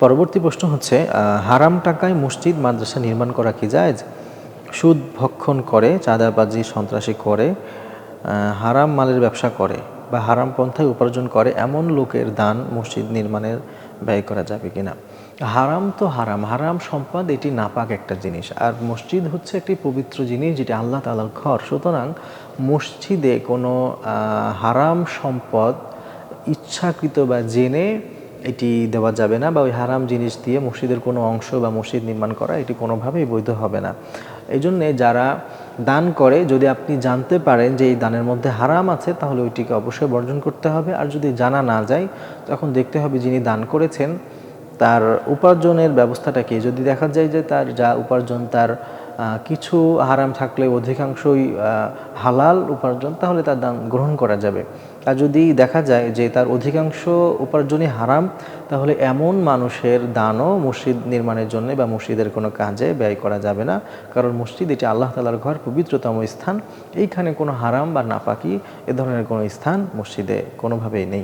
পরবর্তী প্রশ্ন হচ্ছে হারাম টাকায় মসজিদ মাদ্রাসা নির্মাণ করা কি জায়েজ? সুদ ভক্ষণ করে, চাঁদাবাজি সন্ত্রাসী করে, হারাম মালের ব্যবসা করে বা হারাম পন্থায় উপার্জন করে এমন লোকের দান মসজিদ নির্মাণের ব্যয় করা যাবে কিনা? হারাম তো হারাম, হারাম সম্পদ এটি নাপাক একটা জিনিস, আর মসজিদ হচ্ছে একটি পবিত্র জিনিস যেটি আল্লাহ তাআলার ঘর। সুতরাং মসজিদে কোনো হারাম সম্পদ ইচ্ছাকৃত বা জেনে এটি দেওয়া যাবে না, বা ওই হারাম জিনিস দিয়ে মসজিদের কোনো অংশ বা মসজিদ নির্মাণ করা এটি কোনোভাবেই বৈধ হবে না। এই জন্যে যারা দান করে, যদি আপনি জানতে পারেন যে এই দানের মধ্যে হারাম আছে, তাহলে ওইটিকে অবশ্যই বর্জন করতে হবে। আর যদি জানা না যায়, তখন দেখতে হবে যিনি দান করেছেন তার উপার্জনের ব্যবস্থাটা কি। যদি দেখা যায় যে তার যা উপার্জন তার কিছু হারাম থাকলে অধিকাংশই হালাল উপার্জন, তাহলে তার দান গ্রহণ করা যাবে। আর যদি দেখা যায় যে তার অধিকাংশ উপার্জনই হারাম, তাহলে এমন মানুষের দানও মসজিদ নির্মাণের জন্য বা মসজিদের কোনো কাজে ব্যয় করা যাবে না। কারণ মসজিদ এটি আল্লাহ তাআলার ঘর, পবিত্রতম স্থান। এইখানে কোনো হারাম বা নাপাকি এ ধরনের কোনো স্থান মসজিদে কোনোভাবেই নেই।